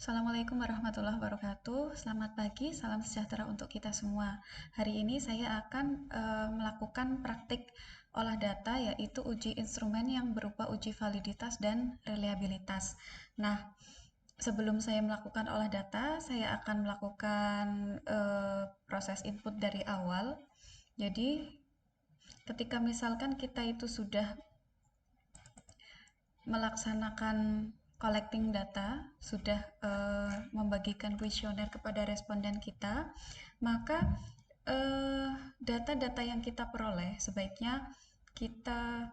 Assalamualaikum warahmatullahi wabarakatuh. Selamat pagi, salam sejahtera untuk kita semua. Hari ini saya akan melakukan praktik olah data, yaitu uji instrumen yang berupa uji validitas dan reliabilitas. Nah, sebelum saya melakukan olah data, saya akan melakukan proses input dari awal. Jadi, ketika misalkan kita itu sudah melaksanakan collecting data, sudah membagikan kuesioner kepada responden kita, maka data-data yang kita peroleh sebaiknya kita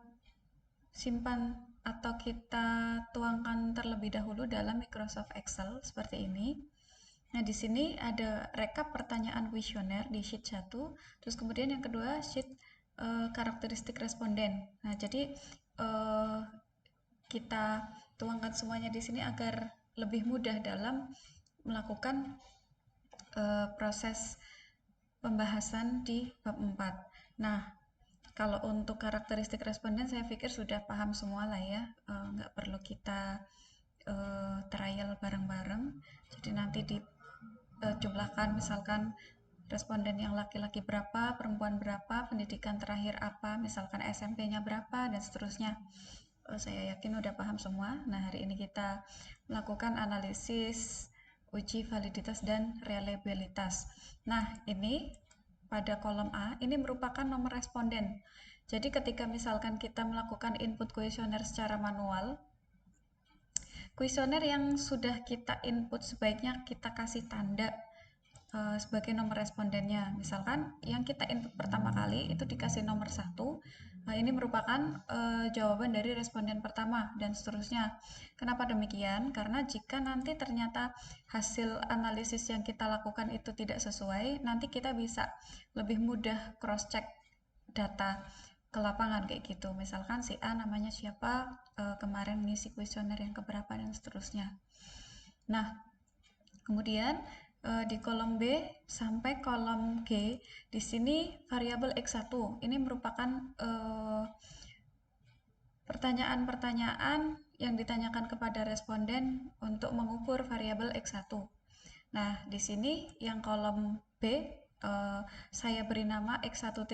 simpan atau kita tuangkan terlebih dahulu dalam Microsoft Excel seperti ini. Nah, di sini ada rekap pertanyaan kuesioner di sheet 1, terus kemudian yang kedua sheet karakteristik responden. Nah, jadi kita tuangkan semuanya di sini agar lebih mudah dalam melakukan proses pembahasan di bab 4. Nah, kalau untuk karakteristik responden saya pikir sudah paham semua lah ya, nggak perlu kita trial bareng-bareng. Jadi nanti dijumlahkan misalkan responden yang laki-laki berapa, perempuan berapa, pendidikan terakhir apa, misalkan SMP-nya berapa, dan seterusnya. Saya yakin udah paham semua. Nah, hari ini kita melakukan analisis uji validitas dan reliabilitas. Nah, ini pada kolom A, ini merupakan nomor responden. Jadi ketika misalkan kita melakukan input kuesioner secara manual, kuesioner yang sudah kita input sebaiknya kita kasih tanda sebagai nomor respondennya. Misalkan yang kita input pertama kali itu dikasih nomor 1, ini merupakan jawaban dari responden pertama dan seterusnya. Kenapa demikian? Karena jika nanti ternyata hasil analisis yang kita lakukan itu tidak sesuai, nanti kita bisa lebih mudah cross check data ke lapangan kayak gitu. Misalkan si A namanya siapa, kemarin ngisi kuesioner yang keberapa dan seterusnya. Nah, kemudian di kolom B sampai kolom G, di sini variabel X1 ini merupakan pertanyaan-pertanyaan yang ditanyakan kepada responden untuk mengukur variabel X1. Nah, di sini yang kolom B saya beri nama X1.1.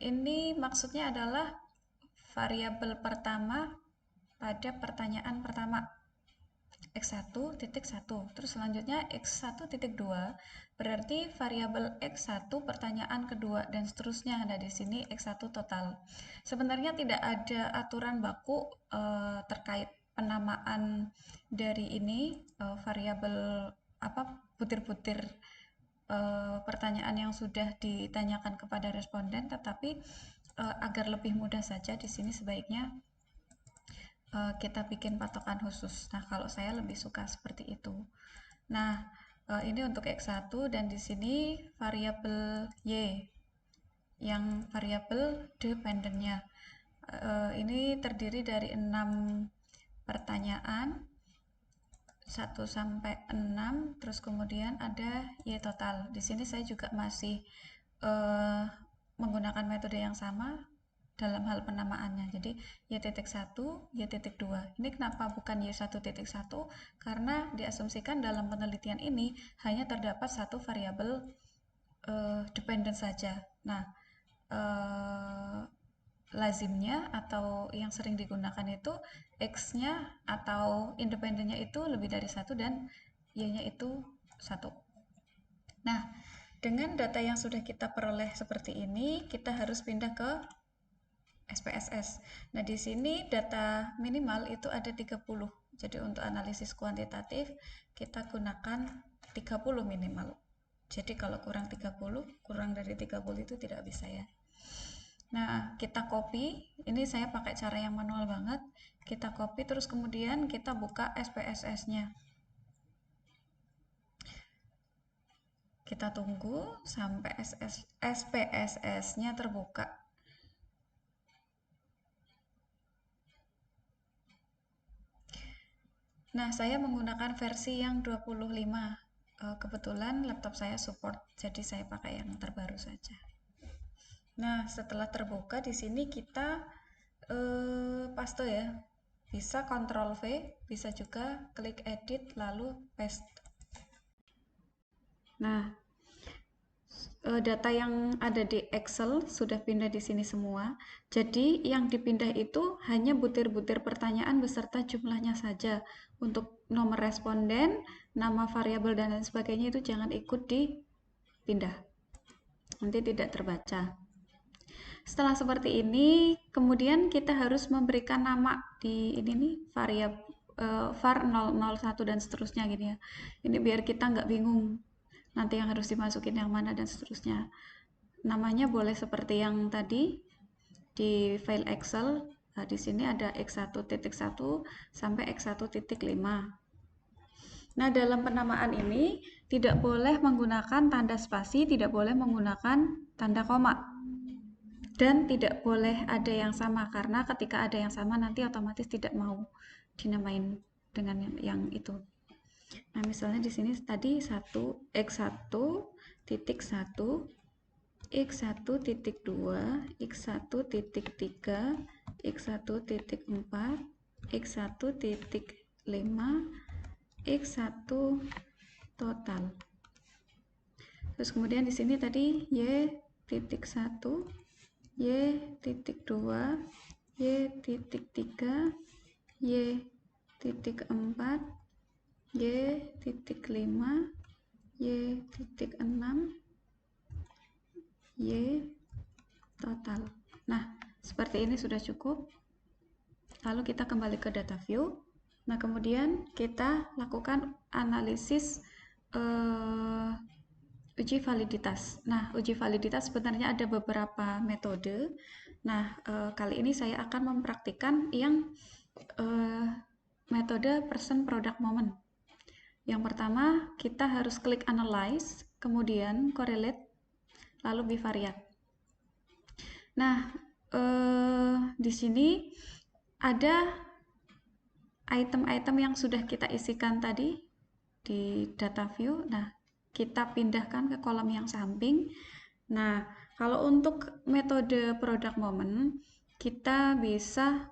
Ini maksudnya adalah variabel pertama pada pertanyaan pertama. X1.1. Terus selanjutnya X1.2 berarti variabel X1 pertanyaan kedua dan seterusnya. Nah, di sini X1 total. Sebenarnya tidak ada aturan baku terkait penamaan dari ini variabel apa butir-butir pertanyaan yang sudah ditanyakan kepada responden, tetapi agar lebih mudah saja di sini sebaiknya kita bikin patokan khusus. Nah, kalau saya lebih suka seperti itu. Nah, ini untuk X1 dan di sini variabel Y yang variabel dependennya. Ini terdiri dari 6 pertanyaan 1 sampai 6, terus kemudian ada Y total. Di sini saya juga masih menggunakan metode yang sama dalam hal penamaannya. Jadi Y.1, Y.2. Ini kenapa bukan Y1.1? Karena diasumsikan dalam penelitian ini hanya terdapat satu variabel dependent saja. Nah, lazimnya atau yang sering digunakan itu X-nya atau independennya itu lebih dari satu dan Y-nya itu satu. Nah, dengan data yang sudah kita peroleh seperti ini, kita harus pindah ke SPSS. Nah, di sini data minimal itu ada 30. Jadi untuk analisis kuantitatif kita gunakan 30 minimal. Jadi kalau kurang 30, kurang dari 30 itu tidak bisa ya. Nah, kita copy. Ini saya pakai cara yang manual banget. Kita copy terus kemudian kita buka SPSS-nya. Kita tunggu sampai SPSS-nya terbuka. Nah, saya menggunakan versi yang 25. Kebetulan laptop saya support, jadi saya pakai yang terbaru saja. Nah, setelah terbuka di sini kita paste ya. Bisa Ctrl V, bisa juga klik edit lalu paste. Nah, data yang ada di Excel sudah pindah di sini semua. Jadi yang dipindah itu hanya butir-butir pertanyaan beserta jumlahnya saja. Untuk nomor responden, nama variabel dan lain sebagainya itu jangan ikut dipindah. Nanti tidak terbaca. Setelah seperti ini, kemudian kita harus memberikan nama di ini nih variabel var 001 dan seterusnya gini ya. Ini biar kita nggak bingung nanti yang harus dimasukin yang mana dan seterusnya. Namanya boleh seperti yang tadi di file Excel. Nah, di sini ada x1.1 sampai x1.5. Nah, dalam penamaan ini tidak boleh menggunakan tanda spasi, tidak boleh menggunakan tanda koma. Dan tidak boleh ada yang sama, karena ketika ada yang sama nanti otomatis tidak mau dinamain dengan yang itu. Nah, misalnya di sini tadi x1.1, x1.2, x1.3, x1.4, x1.5, x1 total. Terus kemudian di sini tadi y.1, y.2, y.3, y.4, y.5, y.6, y total. Nah, seperti ini sudah cukup. Lalu kita kembali ke data view. Nah, kemudian kita lakukan analisis uji validitas. Nah, uji validitas sebenarnya ada beberapa metode. Nah, kali ini saya akan mempraktikkan yang metode person product moment. Yang pertama, kita harus klik analyze, kemudian correlate, lalu bivariate. Nah, di sini ada item-item yang sudah kita isikan tadi di data view. Nah, kita pindahkan ke kolom yang samping. Nah, kalau untuk metode product moment, kita bisa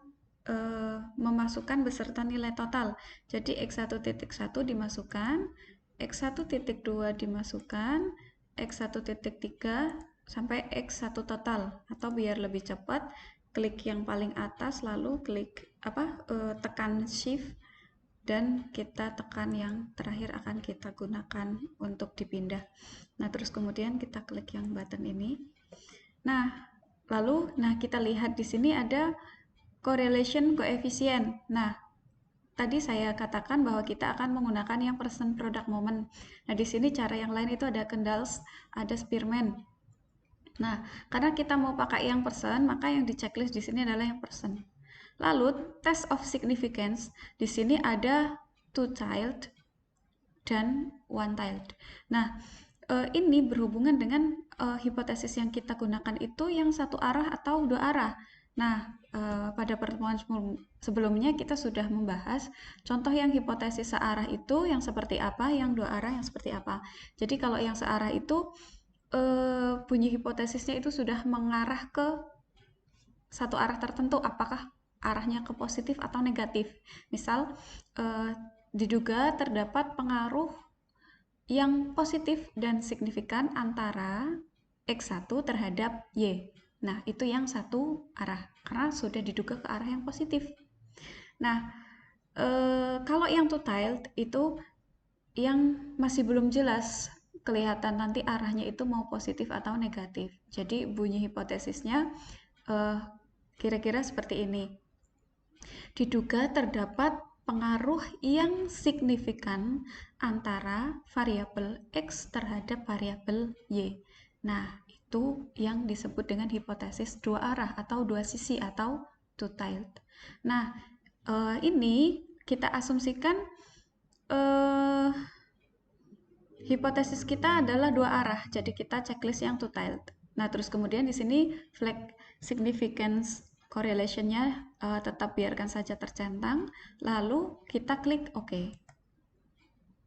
memasukkan beserta nilai total. Jadi x1.1 dimasukkan, x1.2 dimasukkan, x1.3 sampai x1 total. Atau biar lebih cepat, klik yang paling atas lalu klik tekan shift dan kita tekan yang terakhir akan kita gunakan untuk dipindah. Nah, terus kemudian kita klik yang button ini. Nah, lalu kita lihat di sini ada correlation coefficient. Nah, tadi saya katakan bahwa kita akan menggunakan yang person product moment. Nah, di sini cara yang lain itu ada Kendall's, ada Spearman. Nah, karena kita mau pakai yang person, maka yang di checklist di sini adalah yang person. Lalu test of significance, di sini ada two-tiled dan one-tiled. Nah, ini berhubungan dengan hipotesis yang kita gunakan itu yang satu arah atau dua arah. Nah, pada pertemuan sebelumnya kita sudah membahas contoh yang hipotesis searah itu yang seperti apa, yang dua arah yang seperti apa. Jadi kalau yang searah itu bunyi hipotesisnya itu sudah mengarah ke satu arah tertentu, apakah arahnya ke positif atau negatif. Misal, diduga terdapat pengaruh yang positif dan signifikan antara X1 terhadap Y. Nah, itu yang satu arah, karena sudah diduga ke arah yang positif. Nah, kalau yang two-tiled itu yang masih belum jelas kelihatan nanti arahnya itu mau positif atau negatif. Jadi bunyi hipotesisnya kira-kira seperti ini. Diduga terdapat pengaruh yang signifikan antara variabel X terhadap variabel Y. Nah, itu yang disebut dengan hipotesis dua arah atau dua sisi atau two-tiled. Nah, ini kita asumsikan hipotesis kita adalah dua arah, jadi kita checklist yang two-tiled. Nah, terus kemudian di sini flag significance correlation-nya tetap biarkan saja tercentang, lalu kita klik OK.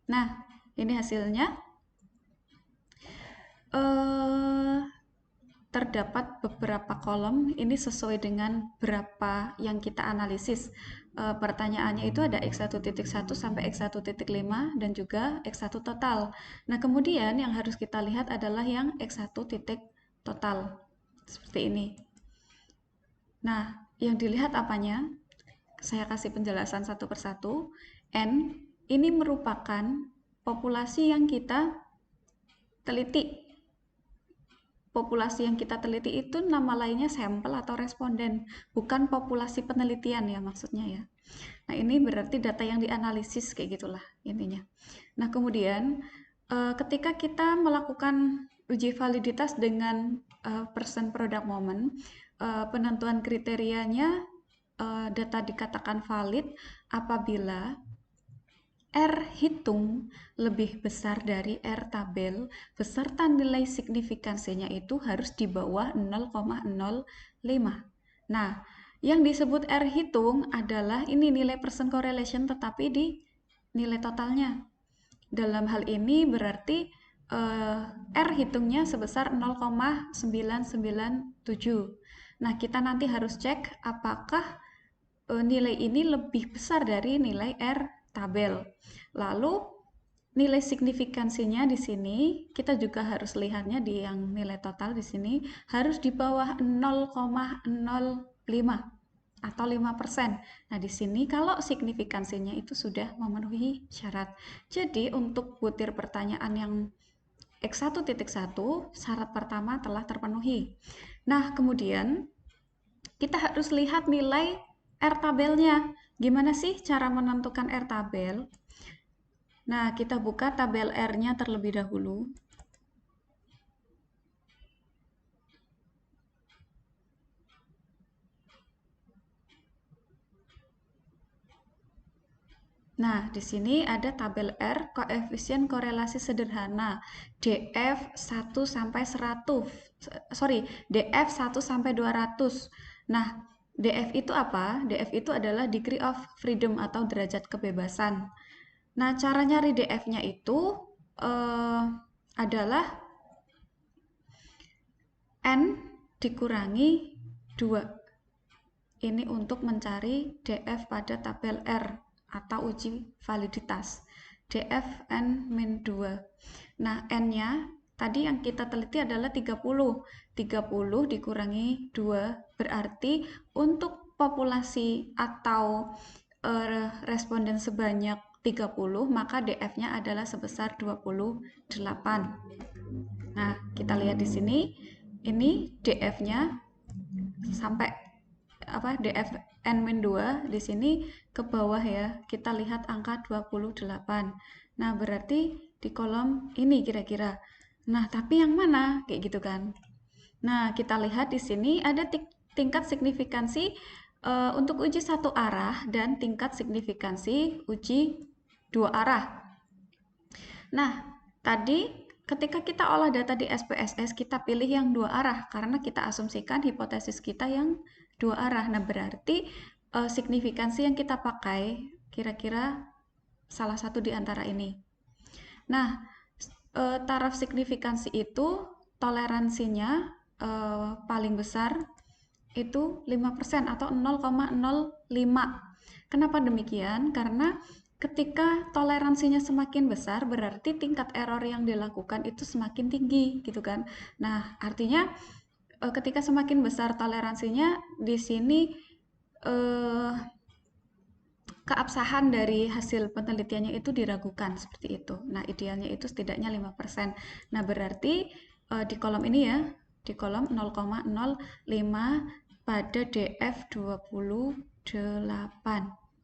Nah, ini hasilnya. Terdapat beberapa kolom, ini sesuai dengan berapa yang kita analisis. pertanyaannya itu ada X1.1 sampai X1.5 dan juga X1 total. Nah, kemudian yang harus kita lihat adalah yang X1 titik total. Seperti ini. Nah, yang dilihat apanya? Saya kasih penjelasan satu persatu. N ini merupakan populasi yang kita teliti. Populasi yang kita teliti itu nama lainnya sampel atau responden, bukan populasi penelitian ya maksudnya ya. Nah, ini berarti data yang dianalisis kayak gitulah intinya. Nah, kemudian ketika kita melakukan uji validitas dengan percent product moment, penentuan kriterianya data dikatakan valid apabila R hitung lebih besar dari R tabel beserta nilai signifikansinya itu harus di bawah 0,05. Nah, yang disebut R hitung adalah ini nilai percent correlation tetapi di nilai totalnya. Dalam hal ini berarti R hitungnya sebesar 0,997. Nah, kita nanti harus cek apakah nilai ini lebih besar dari nilai R tabel. Lalu nilai signifikansinya di sini kita juga harus lihatnya di yang nilai total di sini harus di bawah 0,05 atau 5%. Nah, di sini kalau signifikansinya itu sudah memenuhi syarat. Jadi, untuk butir pertanyaan yang X1.1, syarat pertama telah terpenuhi. Nah, kemudian kita harus lihat nilai R tabelnya. Gimana sih cara menentukan R tabel? Nah, kita buka tabel R-nya terlebih dahulu. Nah, di sini ada tabel R, koefisien korelasi sederhana, DF 1 sampai 100. DF 1 sampai 200. Nah, DF itu apa? DF itu adalah degree of freedom atau derajat kebebasan. Nah, cara nyari DF-nya itu adalah N dikurangi 2. Ini untuk mencari DF pada tabel R atau uji validitas. DF N-2. Nah, N-nya tadi yang kita teliti adalah 30. 30 dikurangi 2 berarti untuk populasi atau responden sebanyak 30, maka DF-nya adalah sebesar 28. Nah, kita lihat di sini, ini DF-nya sampai DF N-2 di sini ke bawah ya. Kita lihat angka 28. Nah, berarti di kolom ini kira-kira. Nah, tapi yang mana? Kayak gitu kan. Nah, kita lihat di sini ada tingkat signifikansi untuk uji satu arah dan tingkat signifikansi uji dua arah. Nah, tadi ketika kita olah data di SPSS, kita pilih yang dua arah karena kita asumsikan hipotesis kita yang dua arah. Nah, berarti signifikansi yang kita pakai kira-kira salah satu di antara ini. Nah, taraf signifikansi itu toleransinya paling besar itu 5% atau 0,05. Kenapa demikian? Karena ketika toleransinya semakin besar, berarti tingkat error yang dilakukan itu semakin tinggi, gitu kan. Nah, artinya ketika semakin besar toleransinya, di sini keabsahan dari hasil penelitiannya itu diragukan, seperti itu. Nah, idealnya itu setidaknya 5%. Nah, berarti di kolom ini ya, di kolom 0,05 pada DF 28.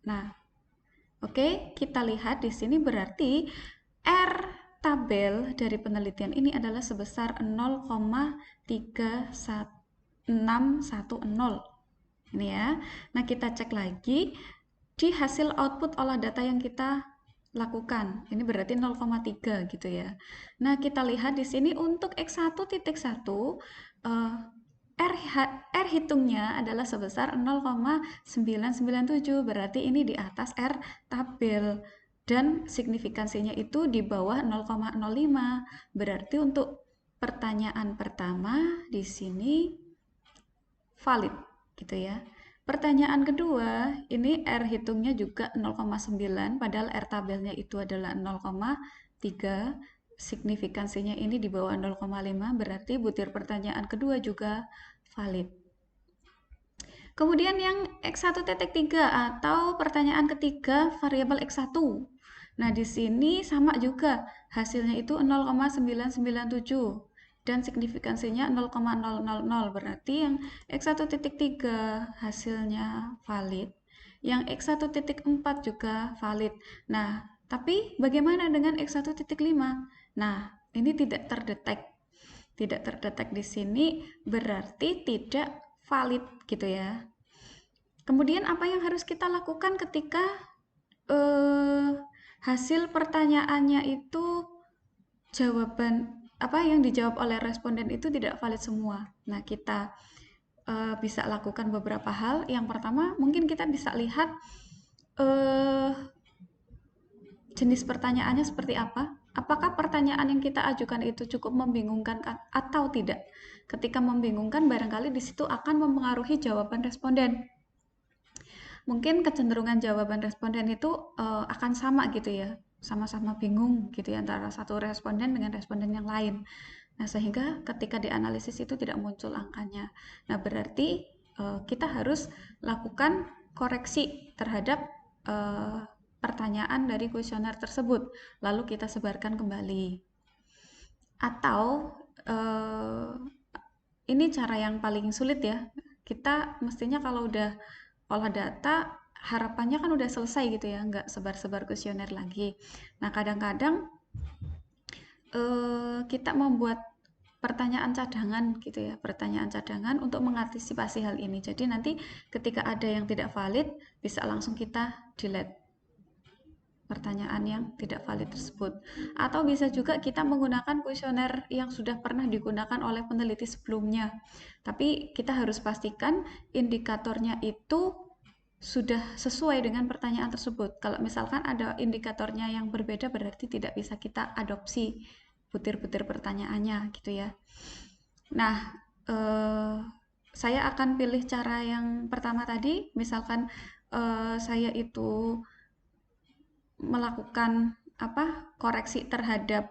Nah, oke, kita lihat di sini berarti R tabel dari penelitian ini adalah sebesar 0,3610. Ini ya. Nah, kita cek lagi di hasil output olah data yang kita lakukan. Ini berarti 0,3 gitu ya. Nah, kita lihat di sini untuk X1.1 R hitungnya adalah sebesar 0,997, berarti ini di atas R tabel dan signifikansinya itu di bawah 0,05. Berarti untuk pertanyaan pertama di sini valid gitu ya. Pertanyaan kedua, ini R hitungnya juga 0,9, padahal R tabelnya itu adalah 0,3. Signifikansinya ini di bawah 0,5, berarti butir pertanyaan kedua juga valid. Kemudian yang X1.3 atau pertanyaan ketiga variabel X1. Nah, di sini sama juga, hasilnya itu 0,997 dan signifikansinya 0,000, berarti yang X1.3 hasilnya valid, yang X1.4 juga valid. Nah, tapi bagaimana dengan X1.5? Nah, ini tidak terdetek. Tidak terdetek di sini berarti tidak valid gitu ya. Kemudian apa yang harus kita lakukan ketika hasil pertanyaannya itu jawaban apa yang dijawab oleh responden itu tidak valid semua. Nah, kita bisa lakukan beberapa hal. Yang pertama, mungkin kita bisa lihat jenis pertanyaannya seperti apa. Apakah pertanyaan yang kita ajukan itu cukup membingungkan atau tidak? Ketika membingungkan, barangkali di situ akan mempengaruhi jawaban responden. Mungkin kecenderungan jawaban responden itu akan sama gitu ya, sama-sama bingung gitu ya antara satu responden dengan responden yang lain. Nah, sehingga ketika dianalisis itu tidak muncul angkanya. Nah, berarti kita harus lakukan koreksi terhadap pertanyaan dari kuesioner tersebut, lalu kita sebarkan kembali. Atau ini cara yang paling sulit ya. Kita mestinya kalau udah olah data, harapannya kan udah selesai gitu ya, nggak sebar-sebar kuesioner lagi. Nah, kadang-kadang kita membuat pertanyaan cadangan gitu ya, pertanyaan cadangan untuk mengantisipasi hal ini. Jadi nanti ketika ada yang tidak valid, bisa langsung kita delete pertanyaan yang tidak valid tersebut. Atau bisa juga kita menggunakan kuesioner yang sudah pernah digunakan oleh peneliti sebelumnya. Tapi kita harus pastikan indikatornya itu sudah sesuai dengan pertanyaan tersebut. Kalau misalkan ada indikatornya yang berbeda, berarti tidak bisa kita adopsi butir-butir pertanyaannya gitu ya. Nah, saya akan pilih cara yang pertama tadi. Misalkan saya itu melakukan koreksi terhadap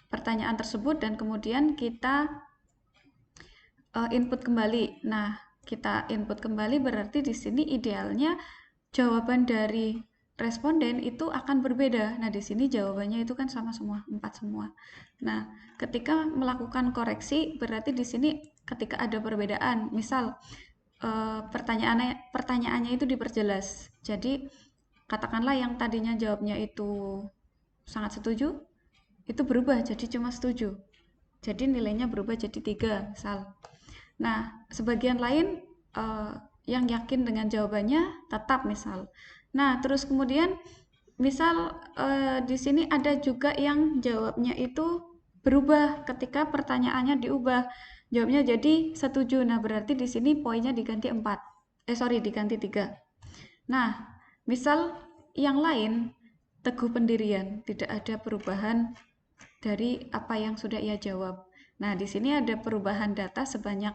pertanyaan tersebut dan kemudian kita input kembali. Nah, kita input kembali berarti di sini idealnya jawaban dari responden itu akan berbeda. Nah, di sini jawabannya itu kan sama semua, 4 semua. Nah, ketika melakukan koreksi berarti di sini ketika ada perbedaan, misal pertanyaannya itu diperjelas. Jadi katakanlah yang tadinya jawabnya itu sangat setuju, itu berubah jadi cuma setuju. Jadi nilainya berubah jadi 3 misal. Nah, sebagian lain yang yakin dengan jawabannya tetap misal. Nah, terus kemudian misal di sini ada juga yang jawabnya itu berubah ketika pertanyaannya diubah. Jawabnya jadi setuju. Nah, berarti di sini poinnya diganti 4. Diganti 3. Nah, misal yang lain teguh pendirian, tidak ada perubahan dari apa yang sudah ia jawab. Nah, di sini ada perubahan data sebanyak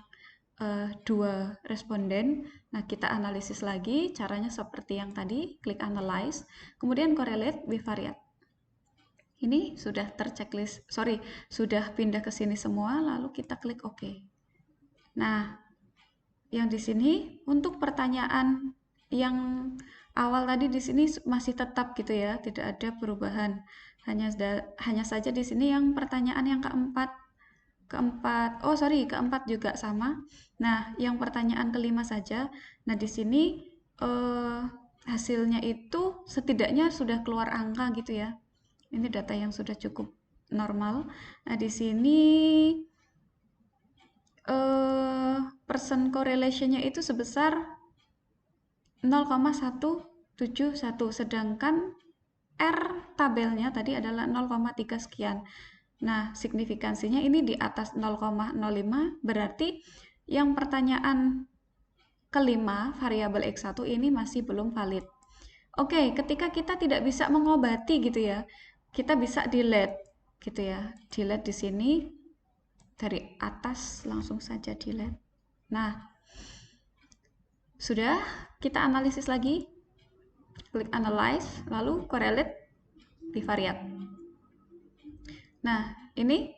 2 responden. Nah, kita analisis lagi, caranya seperti yang tadi, klik analyze, kemudian correlate bivariate. Ini sudah sudah pindah ke sini semua, lalu kita klik OK. Nah, yang di sini untuk pertanyaan yang awal tadi di sini masih tetap gitu ya, tidak ada perubahan. Hanya saja di sini yang pertanyaan yang keempat juga sama. Nah, yang pertanyaan kelima saja. Nah, di sini hasilnya itu setidaknya sudah keluar angka gitu ya. Ini data yang sudah cukup normal. Nah, di sini percent correlation-nya itu sebesar 0,171, sedangkan R tabelnya tadi adalah 0,3 sekian. Nah, signifikansinya ini di atas 0,05, berarti yang pertanyaan kelima, variabel X1 ini masih belum valid. Oke, ketika kita tidak bisa mengobati gitu ya, kita bisa delete gitu ya. Delete di sini dari atas langsung saja delete. Nah, Sudah, kita analisis lagi. Klik analyze, lalu correlate bivariate. Nah, ini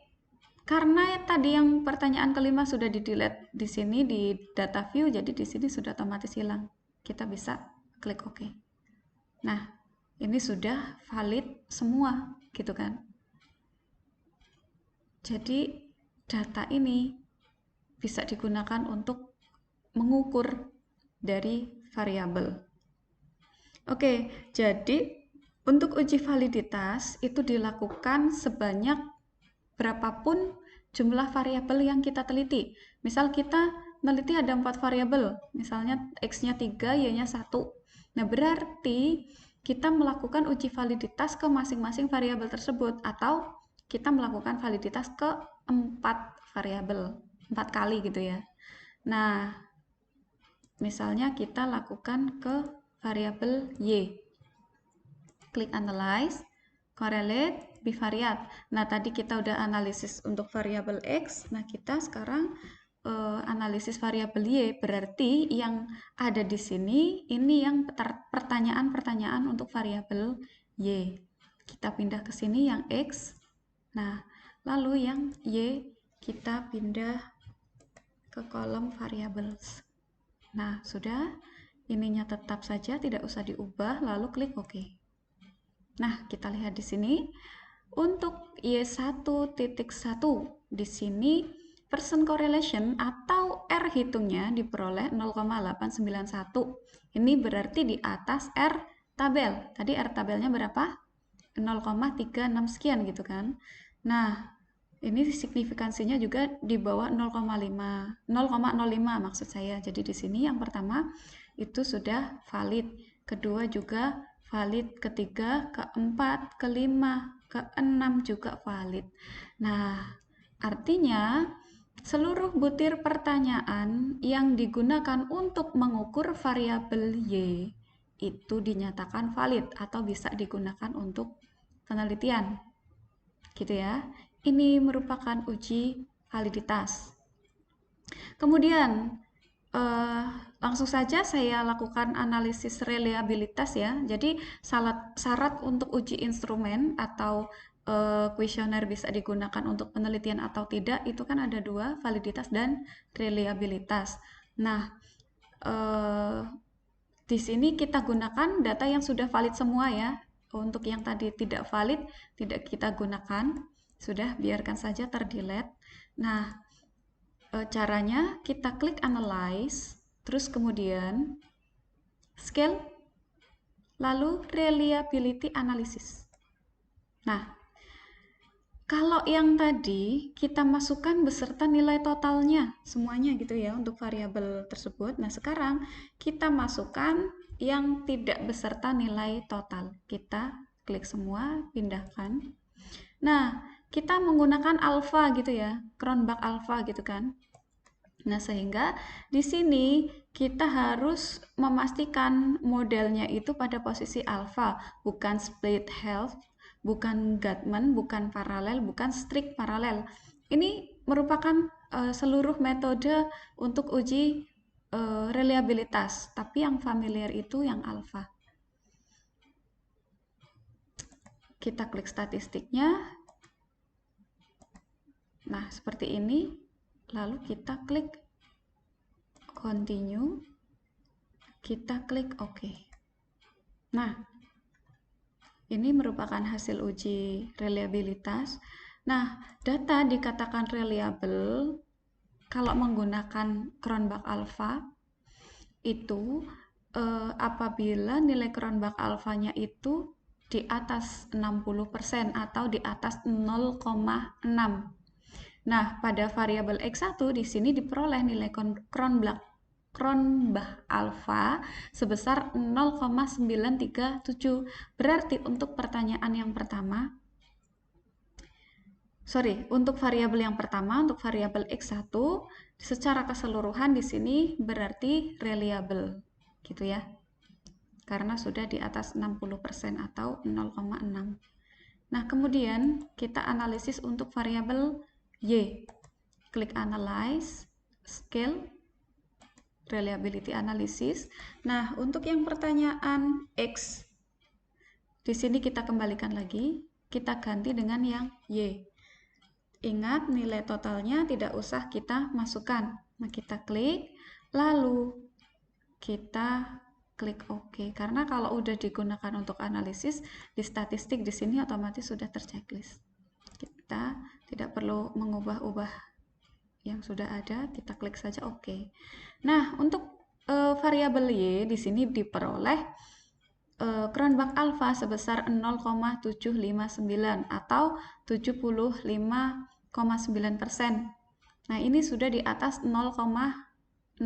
karena tadi yang pertanyaan kelima sudah di-delete di sini di data view, jadi di sini sudah otomatis hilang. Kita bisa klik OK. Nah, ini sudah valid semua, gitu kan? Jadi, data ini bisa digunakan untuk mengukur dari variabel. Oke, jadi untuk uji validitas itu dilakukan sebanyak berapapun jumlah variabel yang kita teliti. Misal kita meneliti ada 4 variabel, misalnya X-nya 3, Y-nya 1. Nah, berarti kita melakukan uji validitas ke masing-masing variabel tersebut, atau kita melakukan validitas ke 4 variabel, 4 kali gitu ya. Nah, misalnya kita lakukan ke variabel Y. Klik analyze, correlate, bivariate. Nah, tadi kita udah analisis untuk variabel X. Nah, kita sekarang analisis variabel Y. Berarti yang ada di sini, ini yang pertanyaan-pertanyaan untuk variabel Y. Kita pindah ke sini yang X. Nah, lalu yang Y kita pindah ke kolom variables. Nah, sudah. Ininya tetap saja, tidak usah diubah, lalu klik OK. Nah, kita lihat di sini untuk Y1.1 di sini percent correlation atau R hitungnya diperoleh 0,891. Ini berarti di atas R tabel. Tadi R tabelnya berapa? 0,36 sekian gitu kan. Nah, ini signifikansinya juga di bawah 0,05 maksud saya. Jadi di sini yang pertama itu sudah valid, kedua juga valid, ketiga, keempat, kelima, keenam juga valid. Nah, artinya seluruh butir pertanyaan yang digunakan untuk mengukur variabel Y itu dinyatakan valid atau bisa digunakan untuk penelitian. Gitu ya. Ini merupakan uji validitas. Kemudian langsung saja saya lakukan analisis reliabilitas ya. Jadi syarat untuk uji instrumen atau kuesioner bisa digunakan untuk penelitian atau tidak itu kan ada dua, validitas dan reliabilitas. Nah, di sini kita gunakan data yang sudah valid semua ya. Untuk yang tadi tidak valid tidak kita gunakan. Sudah, biarkan saja terdelete. Nah, caranya kita klik analyze, terus kemudian scale, lalu reliability analysis. Nah, kalau yang tadi kita masukkan beserta nilai totalnya semuanya gitu ya untuk variabel tersebut. Nah, sekarang kita masukkan yang tidak beserta nilai total. Kita klik semua, pindahkan. Nah, kita menggunakan alpha gitu ya, Cronbach alpha gitu kan. Nah, sehingga di sini kita harus memastikan modelnya itu pada posisi alpha, bukan split half, bukan Guttman, bukan paralel, bukan strict paralel. Ini merupakan seluruh metode untuk uji reliabilitas, tapi yang familiar itu yang alpha. Kita klik statistiknya. Nah, seperti ini. Lalu kita klik continue. Kita klik OK. Nah, ini merupakan hasil uji reliabilitas. Nah, data dikatakan reliable kalau menggunakan Cronbach alpha itu apabila nilai Cronbach alpha-nya itu di atas 60% atau di atas 0,6. Nah, pada variabel X1 di sini diperoleh nilai Cronbach alpha sebesar 0,937. Berarti untuk pertanyaan yang pertama, untuk variabel yang pertama, untuk variabel X1 secara keseluruhan di sini berarti reliable gitu ya. Karena sudah di atas 60% atau 0,6. Nah, kemudian kita analisis untuk variabel Y. Klik analyze, scale, reliability analysis. Nah, untuk yang pertanyaan X, di sini kita kembalikan lagi, kita ganti dengan yang Y. Ingat, nilai totalnya tidak usah kita masukkan. Nah, kita klik, lalu kita klik OK. Karena kalau udah digunakan untuk analisis, di statistik di sini otomatis sudah terchecklist. Kita tidak perlu mengubah-ubah yang sudah ada, kita klik saja OK. Nah, untuk variabel Y di sini diperoleh Cronbach alpha sebesar 0,759 atau 75,9%. Nah, ini sudah di atas 0,60.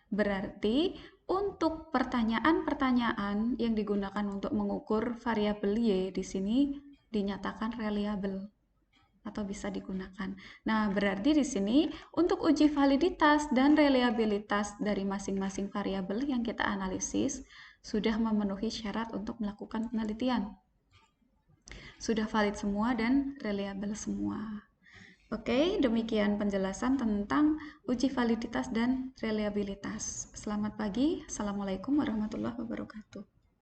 Berarti untuk pertanyaan-pertanyaan yang digunakan untuk mengukur variabel Y di sini dinyatakan reliable atau bisa digunakan. Nah, berarti di sini untuk uji validitas dan reliabilitas dari masing-masing variabel yang kita analisis sudah memenuhi syarat untuk melakukan penelitian. Sudah valid semua dan reliable semua. Oke, demikian penjelasan tentang uji validitas dan reliabilitas. Selamat pagi. Assalamualaikum warahmatullahi wabarakatuh.